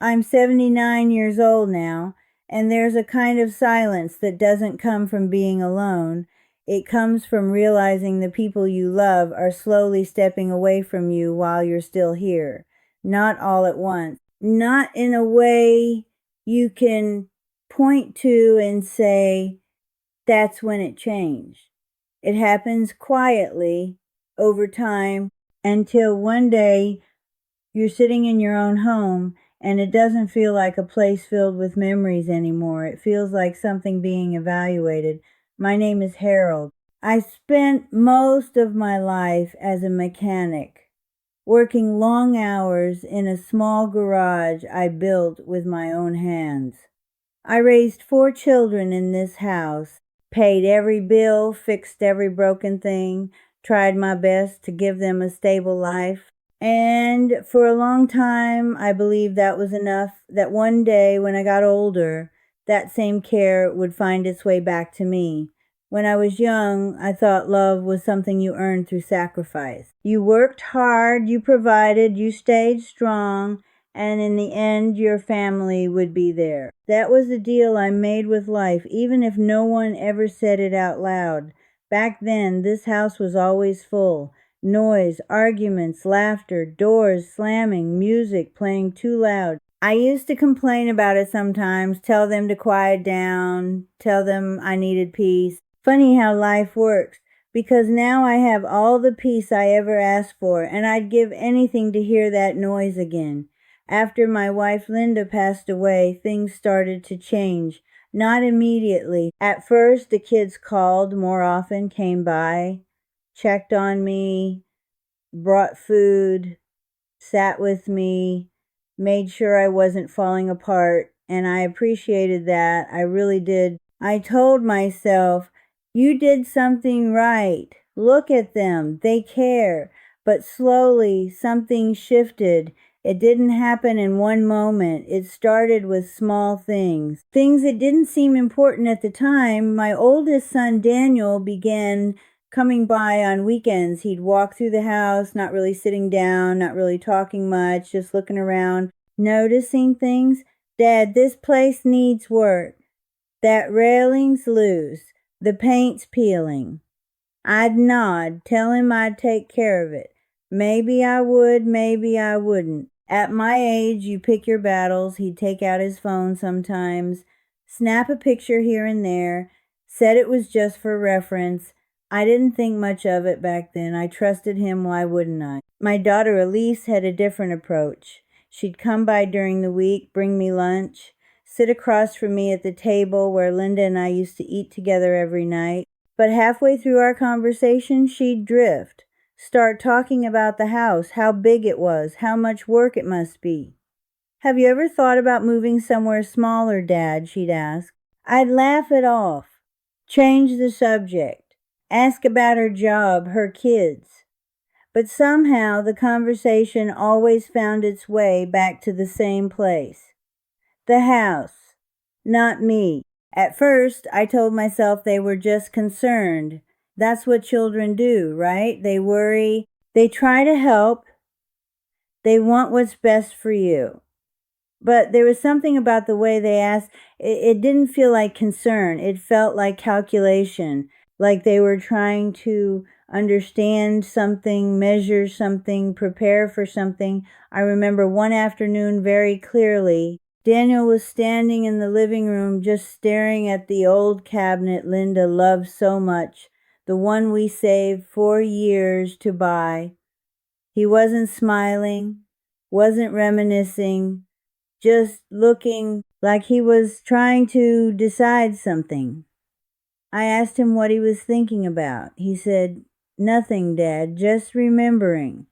I'm 79 years old now, and there's a kind of silence that doesn't come from being alone. It comes from realizing the people you love are slowly stepping away from you while you're still here. Not all at once. Not in a way you can point to and say, that's when it changed. It happens quietly over time until one day you're sitting in your own home and it doesn't feel like a place filled with memories anymore. It feels like something being evaluated. My name is Harold. I spent most of my life as a mechanic, working long hours in a small garage I built with my own hands. I raised 4 children in this house, paid every bill, fixed every broken thing, tried my best to give them a stable life. And for a long time, I believed that was enough, that one day when I got older, that same care would find its way back to me. When I was young, I thought love was something you earned through sacrifice. You worked hard, you provided, you stayed strong, and in the end, your family would be there. That was the deal I made with life, even if no one ever said it out loud. Back then, this house was always full. Noise, arguments, laughter, doors slamming, music playing too loud. I used to complain about it sometimes, tell them to quiet down, tell them I needed peace. Funny how life works, because now I have all the peace I ever asked for, and I'd give anything to hear that noise again. After my wife Linda passed away, things started to change. Not immediately. At first, the kids called more often, came by, checked on me, brought food, sat with me, made sure I wasn't falling apart, and I appreciated that. I really did. I told myself, you did something right. Look at them. They care. But slowly, something shifted. It didn't happen in one moment. It started with small things. Things that didn't seem important at the time. My oldest son, Daniel, began coming by on weekends. He'd walk through the house, not really sitting down, not really talking much, just looking around, noticing things. Dad, this place needs work. That railing's loose. The paint's peeling. I'd nod, tell him I'd take care of it. Maybe I would, maybe I wouldn't. At my age, you pick your battles. He'd take out his phone sometimes, snap a picture here and there, said it was just for reference. I didn't think much of it back then. I trusted him, why wouldn't I? My daughter Elise had a different approach. She'd come by during the week, bring me lunch, sit across from me at the table where Linda and I used to eat together every night. But halfway through our conversation, she'd drift, start talking about the house, how big it was, how much work it must be. Have you ever thought about moving somewhere smaller, Dad? She'd ask. I'd laugh it off, change the subject, ask about her job, her kids. But somehow the conversation always found its way back to the same place. The house, not me. At first, I told myself they were just concerned. That's what children do, right? They worry. They try to help. They want what's best for you. But there was something about the way they asked. It didn't feel like concern. It felt like calculation, like they were trying to understand something, measure something, prepare for something. I remember one afternoon very clearly. Daniel was standing in the living room just staring at the old cabinet Linda loved so much, the one we saved 4 years to buy. He wasn't smiling, wasn't reminiscing, just looking like he was trying to decide something. I asked him what he was thinking about. He said, "Nothing, Dad, just remembering."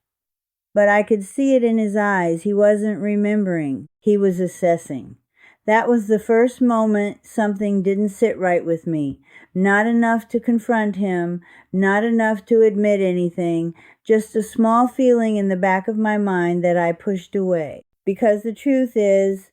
But I could see it in his eyes. He wasn't remembering. He was assessing. That was the first moment something didn't sit right with me. Not enough to confront him, not enough to admit anything, just a small feeling in the back of my mind that I pushed away. Because the truth is,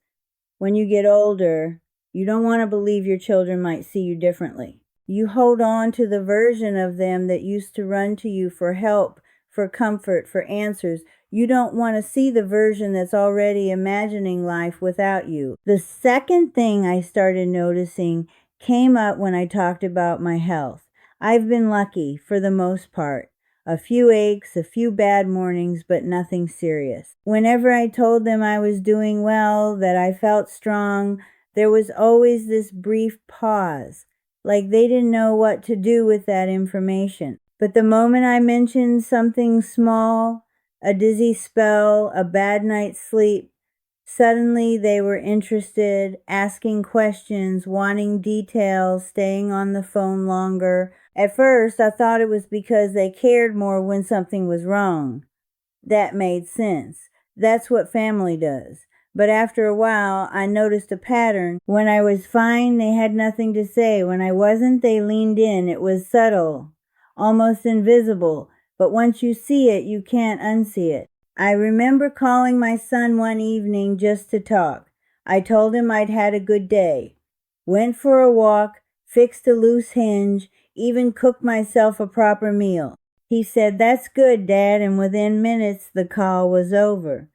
when you get older, you don't want to believe your children might see you differently. You hold on to the version of them that used to run to you for help, for comfort, for answers. You don't want to see the version that's already imagining life without you. The second thing I started noticing came up when I talked about my health. I've been lucky for the most part. A few aches, a few bad mornings, but nothing serious. Whenever I told them I was doing well, that I felt strong, there was always this brief pause, like they didn't know what to do with that information. But the moment I mentioned something small, a dizzy spell, a bad night's sleep, suddenly they were interested, asking questions, wanting details, staying on the phone longer. At first, I thought it was because they cared more when something was wrong. That made sense. That's what family does. But after a while, I noticed a pattern. When I was fine, they had nothing to say. When I wasn't, they leaned in. It was subtle, almost invisible. But once you see it, you can't unsee it. I remember calling my son one evening just to talk. I told him I'd had a good day. Went for a walk, fixed a loose hinge, even cooked myself a proper meal. He said, "That's good, Dad," and within minutes the call was over.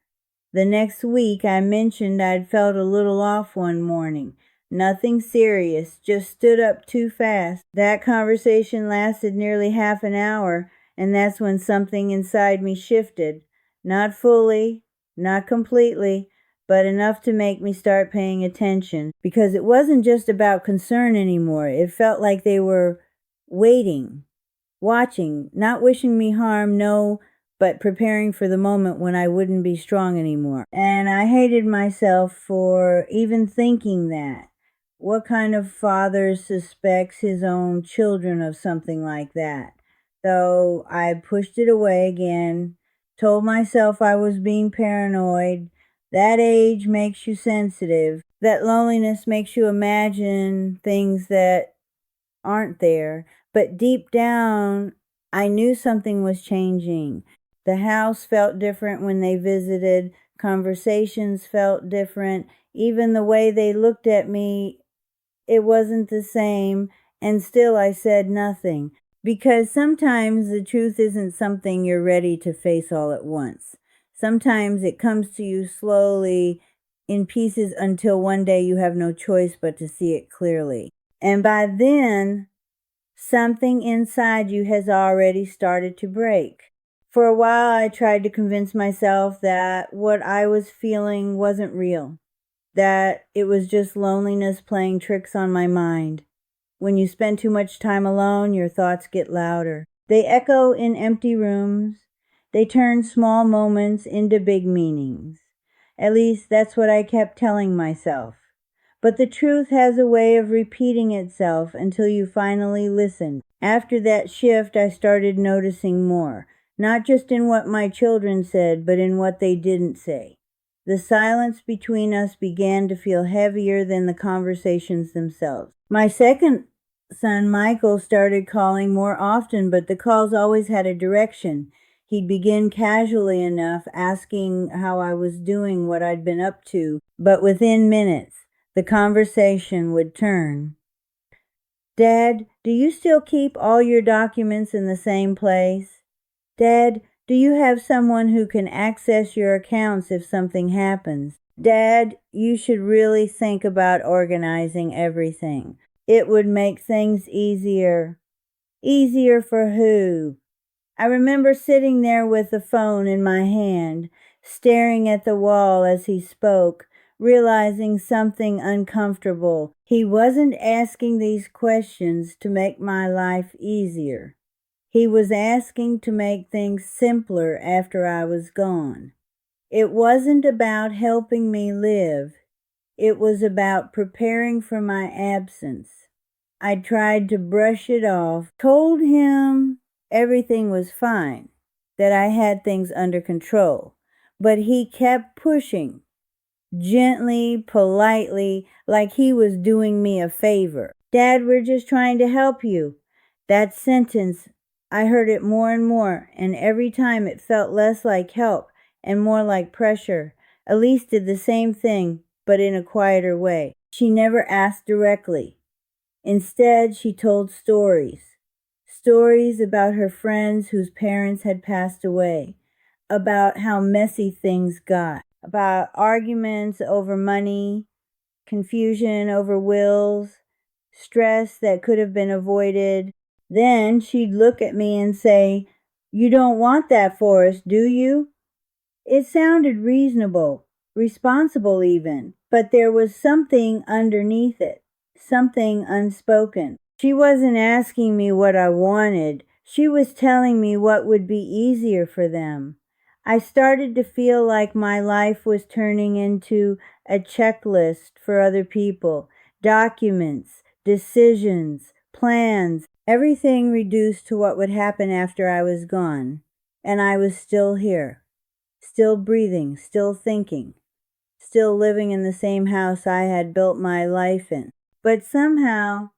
The next week I mentioned I'd felt a little off one morning. Nothing serious, just stood up too fast. That conversation lasted nearly half an hour, and that's when something inside me shifted. Not fully, not completely, but enough to make me start paying attention, because it wasn't just about concern anymore. It felt like they were waiting, watching, not wishing me harm, no, but preparing for the moment when I wouldn't be strong anymore. And I hated myself for even thinking that. What kind of father suspects his own children of something like that? So I pushed it away again, told myself I was being paranoid. That age makes you sensitive. That loneliness makes you imagine things that aren't there. But deep down, I knew something was changing. The house felt different when they visited. Conversations felt different. Even the way they looked at me, it wasn't the same. And still I said nothing. Because sometimes the truth isn't something you're ready to face all at once. Sometimes it comes to you slowly in pieces until one day you have no choice but to see it clearly. And by then, something inside you has already started to break. For a while, I tried to convince myself that what I was feeling wasn't real, that it was just loneliness playing tricks on my mind. When you spend too much time alone, your thoughts get louder. They echo in empty rooms. They turn small moments into big meanings. At least that's what I kept telling myself. But the truth has a way of repeating itself until you finally listen. After that shift, I started noticing more, not just in what my children said, but in what they didn't say. The silence between us began to feel heavier than the conversations themselves. My second son, Michael, started calling more often, but the calls always had a direction. He'd begin casually enough, asking how I was doing, what I'd been up to, but within minutes, the conversation would turn. "Dad, do you still keep all your documents in the same place? Dad, do you have someone who can access your accounts if something happens? Dad, you should really think about organizing everything. It would make things easier." Easier for who? I remember sitting there with the phone in my hand, staring at the wall as he spoke, realizing something uncomfortable. He wasn't asking these questions to make my life easier. He was asking to make things simpler after I was gone. It wasn't about helping me live. It was about preparing for my absence. I tried to brush it off, told him everything was fine, that I had things under control, but he kept pushing. Gently, politely, like he was doing me a favor. "Dad, we're just trying to help you." That sentence, I heard it more and more, and every time it felt less like help and more like pressure. Elise did the same thing, but in a quieter way. She never asked directly. Instead, she told stories. Stories about her friends whose parents had passed away, about how messy things got, about arguments over money, confusion over wills, stress that could have been avoided. Then she'd look at me and say, "You don't want that for us, do you?" It sounded reasonable, responsible even, but there was something underneath it, something unspoken. She wasn't asking me what I wanted. She was telling me what would be easier for them. I started to feel like my life was turning into a checklist for other people, documents, decisions, plans, everything reduced to what would happen after I was gone. And I was still here, still breathing, still thinking, still living in the same house I had built my life in. But somehow,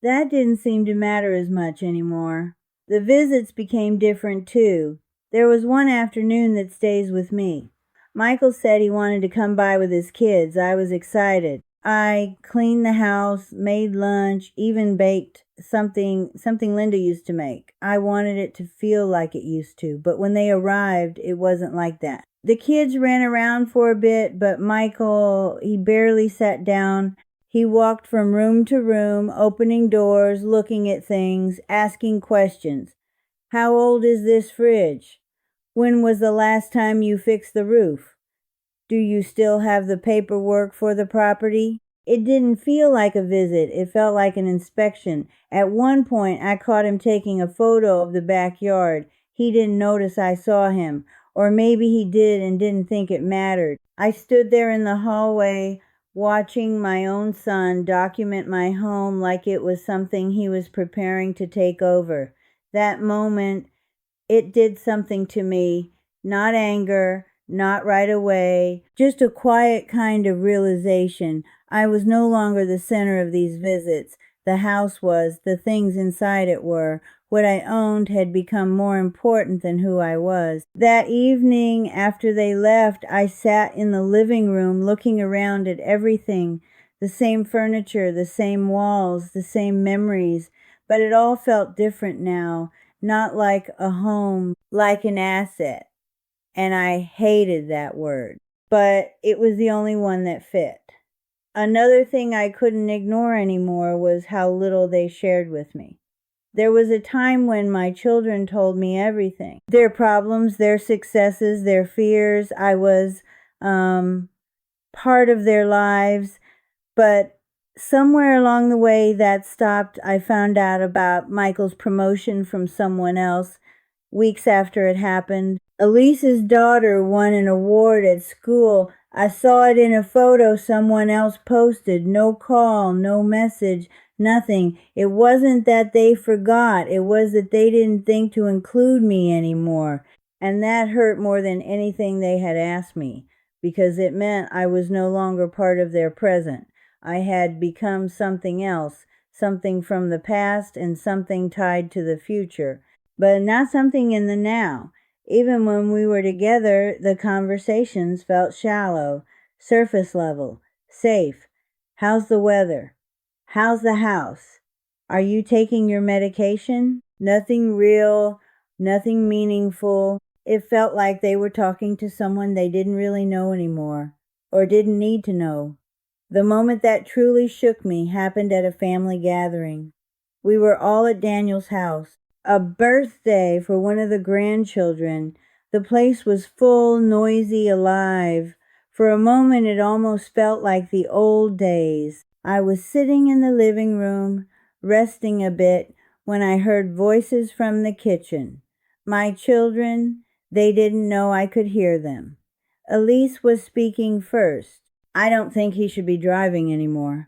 that didn't seem to matter as much anymore. The visits became different too. There was one afternoon that stays with me. Michael said he wanted to come by with his kids. I was excited. I cleaned the house, made lunch, even baked something Linda used to make. I wanted it to feel like it used to, but when they arrived, it wasn't like that. The kids ran around for a bit, but Michael, he barely sat down. He walked from room to room, opening doors, looking at things, asking questions. "How old is this fridge? When was the last time you fixed the roof? Do you still have the paperwork for the property?" It didn't feel like a visit. It felt like an inspection. At one point, I caught him taking a photo of the backyard. He didn't notice I saw him, or maybe he did and didn't think it mattered. I stood there in the hallway, watching my own son document my home like it was something he was preparing to take over. That moment, it did something to me. Not anger, not right away, just a quiet kind of realization. I was no longer the center of these visits. The house was, the things inside it were. What I owned had become more important than who I was. That evening, after they left, I sat in the living room looking around at everything. The same furniture, the same walls, the same memories. But it all felt different now. Not like a home, like an asset. And I hated that word. But it was the only one that fit. Another thing I couldn't ignore anymore was how little they shared with me. There was a time when my children told me everything. Their problems, their successes, their fears. I was part of their lives. But somewhere along the way that stopped. I found out about Michael's promotion from someone else weeks after it happened. Elise's daughter won an award at school. I saw it in a photo someone else posted. No call, no message, nothing. It wasn't that they forgot. It was that they didn't think to include me anymore. And that hurt more than anything they had asked me, because it meant I was no longer part of their present. I had become something else, something from the past and something tied to the future, but not something in the now. Even when we were together, the conversations felt shallow, surface level, safe. How's the weather? How's the house? Are you taking your medication? Nothing real, nothing meaningful. It felt like they were talking to someone they didn't really know anymore, or didn't need to know. The moment that truly shook me happened at a family gathering. We were all at Daniel's house. A birthday for one of the grandchildren. The place was full, noisy, alive. For a moment it almost felt like the old days. I was sitting in the living room, resting a bit, when I heard voices from the kitchen. My children, they didn't know I could hear them. Elise was speaking first. "I don't think he should be driving anymore."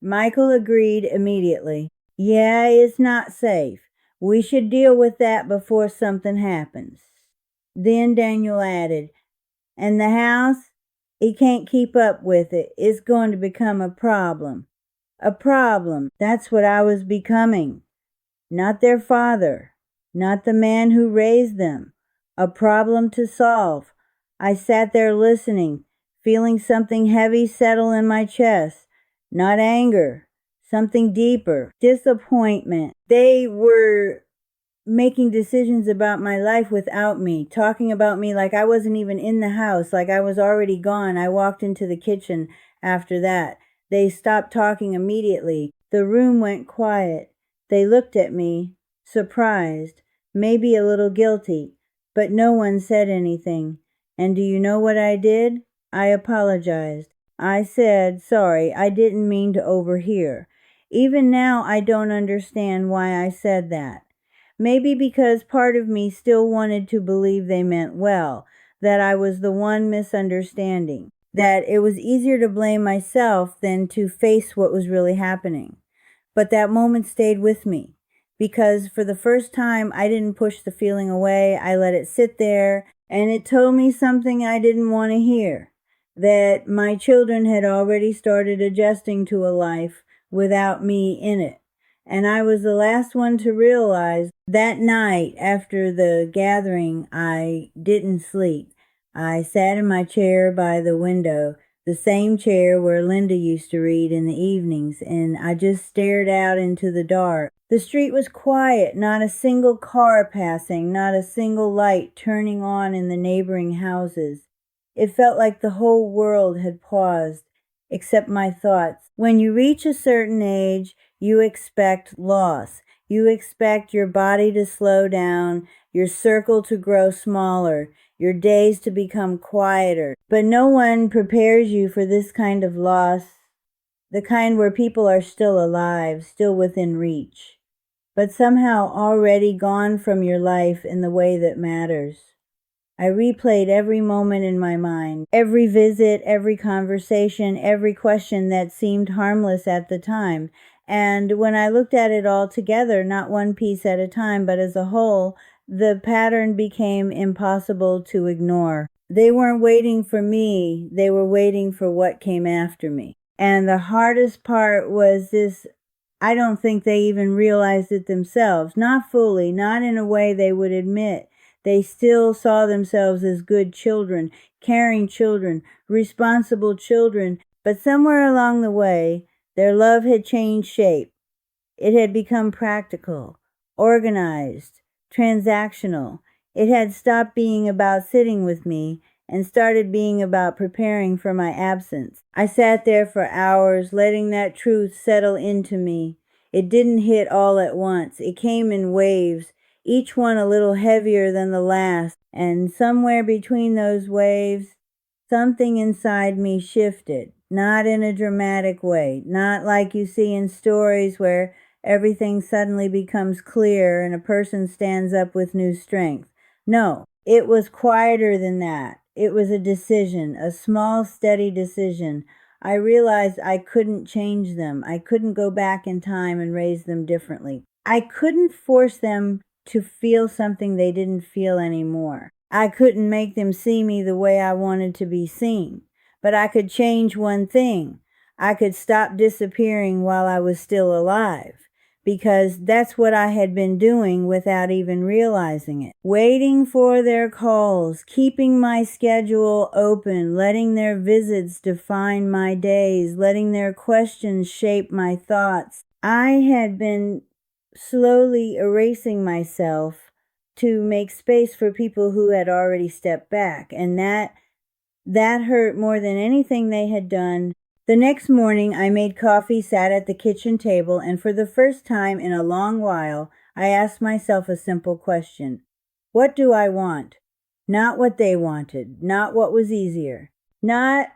Michael agreed immediately. "Yeah, it's not safe. We should deal with that before something happens." Then Daniel added, "And the house? He can't keep up with it. It's going to become a problem." A problem. That's what I was becoming. Not their father. Not the man who raised them. A problem to solve. I sat there listening, feeling something heavy settle in my chest. Not anger. something deeper, disappointment. They were making decisions about my life without me, talking about me like I wasn't even in the house, like I was already gone. I walked into the kitchen after that. They stopped talking immediately. The room went quiet. They looked at me, surprised, maybe a little guilty, but no one said anything. And do you know what I did? I apologized. I said, sorry, I didn't mean to overhear. Even now, I don't understand why I said that. Maybe because part of me still wanted to believe they meant well, that I was the one misunderstanding, that it was easier to blame myself than to face what was really happening. But that moment stayed with me because for the first time, I didn't push the feeling away. I let it sit there, and it told me something I didn't want to hear, that my children had already started adjusting to a life without me in it. And I was the last one to realize that night after the gathering. I didn't sleep. I sat in my chair by the window, the same chair where Linda used to read in the evenings, and I just stared out into the dark. The street was quiet, not a single car passing, not a single light turning on in the neighboring houses. It felt like the whole world had paused, except my thoughts. When you reach a certain age, you expect loss. You expect your body to slow down, your circle to grow smaller, your days to become quieter. But no one prepares you for this kind of loss, the kind where people are still alive, still within reach, but somehow already gone from your life in the way that matters. I replayed every moment in my mind, every visit, every conversation, every question that seemed harmless at the time. And when I looked at it all together, not one piece at a time, but as a whole, the pattern became impossible to ignore. They weren't waiting for me, they were waiting for what came after me. And the hardest part was this: I don't think they even realized it themselves, not fully, not in a way they would admit. They still saw themselves as good children, caring children, responsible children, but somewhere along the way, their love had changed shape. It had become practical, organized, transactional. It had stopped being about sitting with me and started being about preparing for my absence. I sat there for hours, letting that truth settle into me. It didn't hit all at once. It came in waves, each one a little heavier than the last, and somewhere between those waves, something inside me shifted, not in a dramatic way, not like you see in stories where everything suddenly becomes clear and a person stands up with new strength. No, it was quieter than that. It was a decision, a small, steady decision. I realized I couldn't change them. I couldn't go back in time and raise them differently. I couldn't force them to feel something they didn't feel anymore. I couldn't make them see me the way I wanted to be seen. But I could change one thing. I could stop disappearing while I was still alive, because that's what I had been doing without even realizing it. Waiting for their calls, keeping my schedule open, letting their visits define my days, letting their questions shape my thoughts. I had been slowly erasing myself to make space for people who had already stepped back, and that hurt more than anything they had done. The next morning, I made coffee, sat at the kitchen table, and for the first time in a long while, I asked myself a simple question. What do I want? Not what they wanted, not what was easier, not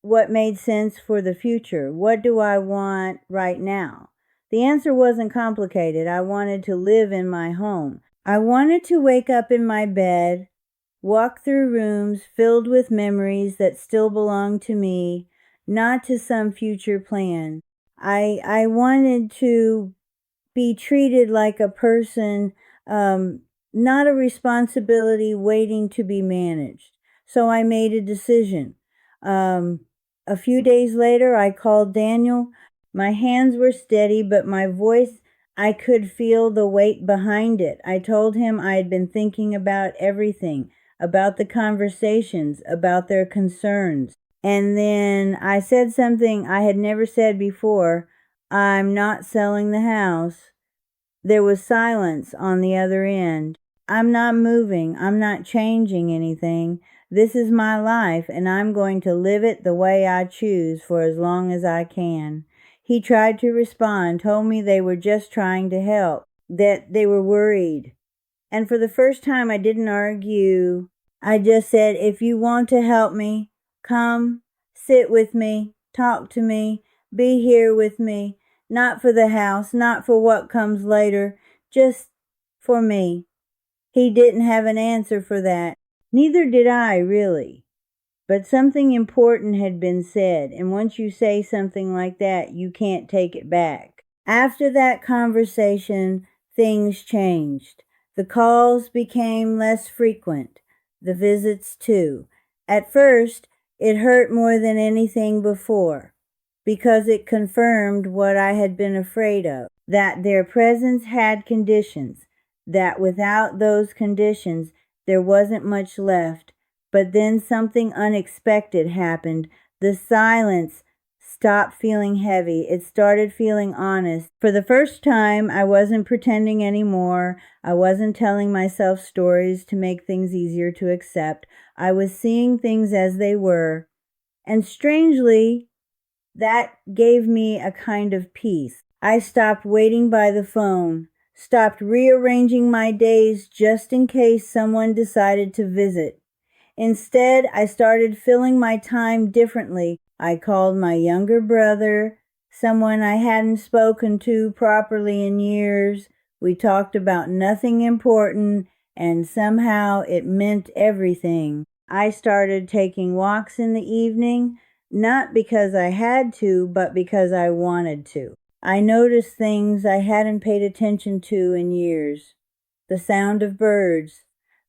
what made sense for the future. What do I want right now? The answer wasn't complicated. I wanted to live in my home. I wanted to wake up in my bed, walk through rooms filled with memories that still belonged to me, not to some future plan. I wanted to be treated like a person, not a responsibility waiting to be managed. So I made a decision. A few days later, I called Daniel. My hands were steady, but my voice, I could feel the weight behind it. I told him I had been thinking about everything, about the conversations, about their concerns. And then I said something I had never said before. I'm not selling the house. There was silence on the other end. I'm not moving. I'm not changing anything. This is my life, and I'm going to live it the way I choose for as long as I can. He tried to respond, told me they were just trying to help, that they were worried. And for the first time, I didn't argue. I just said, if you want to help me, come, sit with me, talk to me, be here with me. Not for the house, not for what comes later, just for me. He didn't have an answer for that. Neither did I, really. But something important had been said, and once you say something like that, you can't take it back. After that conversation, things changed. The calls became less frequent, the visits too. At first, it hurt more than anything before, because it confirmed what I had been afraid of, that their presence had conditions, that without those conditions there wasn't much left. But then something unexpected happened. The silence stopped feeling heavy. It started feeling honest. For the first time, I wasn't pretending anymore. I wasn't telling myself stories to make things easier to accept. I was seeing things as they were. And strangely, that gave me a kind of peace. I stopped waiting by the phone, stopped rearranging my days just in case someone decided to visit. Instead, I started filling my time differently. I called my younger brother, someone I hadn't spoken to properly in years. We talked about nothing important, and somehow it meant everything. I started taking walks in the evening, not because I had to, but because I wanted to. I noticed things I hadn't paid attention to in years. The sound of birds,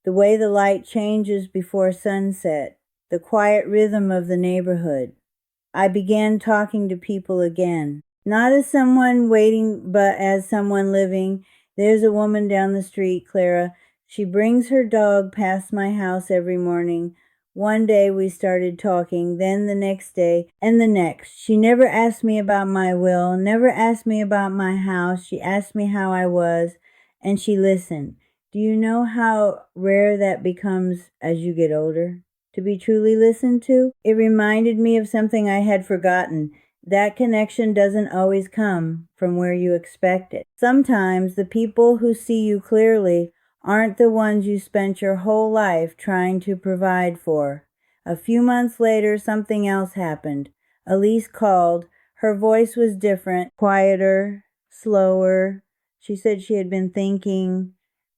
the way the light changes before sunset, the quiet rhythm of the neighborhood. I began talking to people again, not as someone waiting, but as someone living. There's a woman down the street, Clara. She brings her dog past my house every morning. One day we started talking, then the next day, and the next. She never asked me about my will, never asked me about my house. She asked me how I was, and she listened. Do you know how rare that becomes as you get older? To be truly listened to? It reminded me of something I had forgotten. That connection doesn't always come from where you expect it. Sometimes the people who see you clearly aren't the ones you spent your whole life trying to provide for. A few months later, something else happened. Elise called. Her voice was different, quieter, slower. She said she had been thinking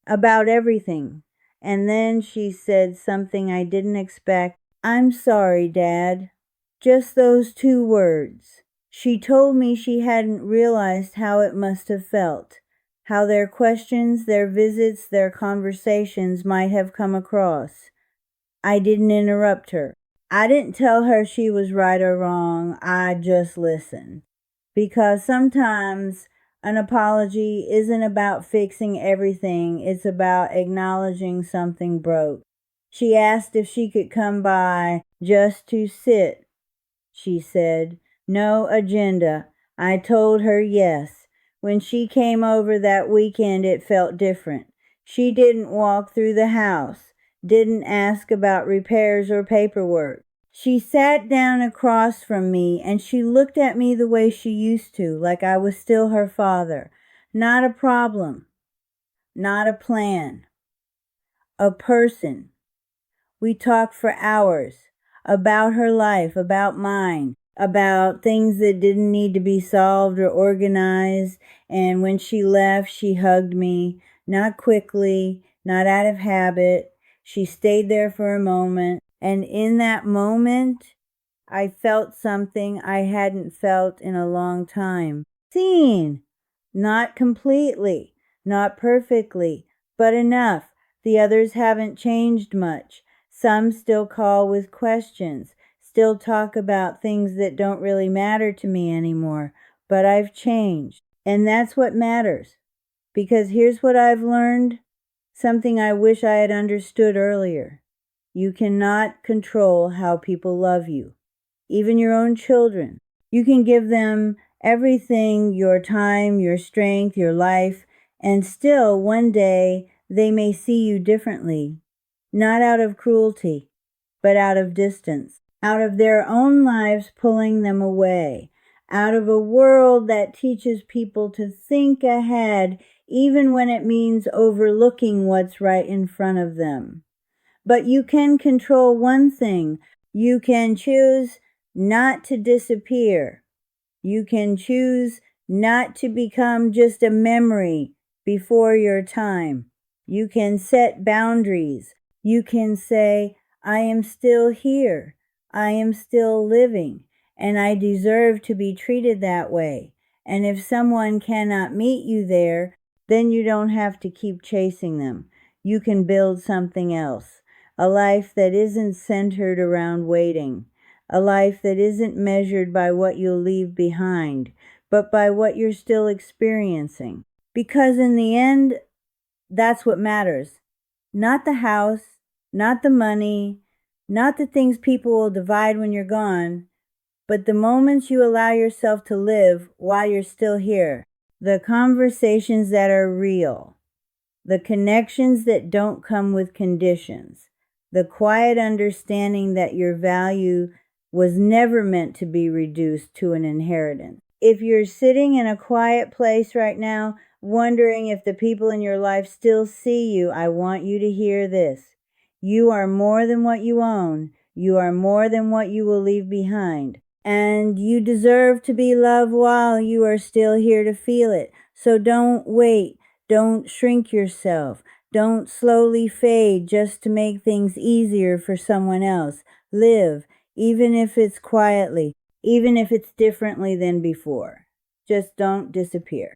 about everything. And then she said something I didn't expect. I'm sorry, Dad. Just those 2 words. She told me she hadn't realized how it must have felt, how their questions, their visits, their conversations might have come across. I didn't interrupt her. I didn't tell her she was right or wrong. I just listened. Because sometimes an apology isn't about fixing everything. It's about acknowledging something broke. She asked if she could come by just to sit. She said, no agenda. I told her yes. When she came over that weekend, it felt different. She didn't walk through the house, didn't ask about repairs or paperwork. She sat down across from me and she looked at me the way she used to, like I was still her father. Not a problem, not a plan, a person. We talked for hours about her life, about mine, about things that didn't need to be solved or organized. And when she left, she hugged me, not quickly, not out of habit. She stayed there for a moment. And in that moment, I felt something I hadn't felt in a long time. Seen. Not completely, not perfectly, but enough. The others haven't changed much. Some still call with questions, still talk about things that don't really matter to me anymore, but I've changed. And that's what matters. Because here's what I've learned, something I wish I had understood earlier. You cannot control how people love you, even your own children. You can give them everything, your time, your strength, your life, and still one day they may see you differently, not out of cruelty, but out of distance, out of their own lives pulling them away, out of a world that teaches people to think ahead even when it means overlooking what's right in front of them. But you can control one thing. You can choose not to disappear. You can choose not to become just a memory before your time. You can set boundaries. You can say, I am still here. I am still living, and I deserve to be treated that way. And if someone cannot meet you there, then you don't have to keep chasing them. You can build something else, a life that isn't centered around waiting, a life that isn't measured by what you'll leave behind, but by what you're still experiencing. Because in the end, that's what matters. Not the house, not the money, not the things people will divide when you're gone, but the moments you allow yourself to live while you're still here. The conversations that are real. The connections that don't come with conditions. The quiet understanding that your value was never meant to be reduced to an inheritance. If you're sitting in a quiet place right now, wondering if the people in your life still see you, I want you to hear this. You are more than what you own. You are more than what you will leave behind. And you deserve to be loved while you are still here to feel it. So don't wait. Don't shrink yourself. Don't slowly fade just to make things easier for someone else. Live, even if it's quietly, even if it's differently than before. Just don't disappear.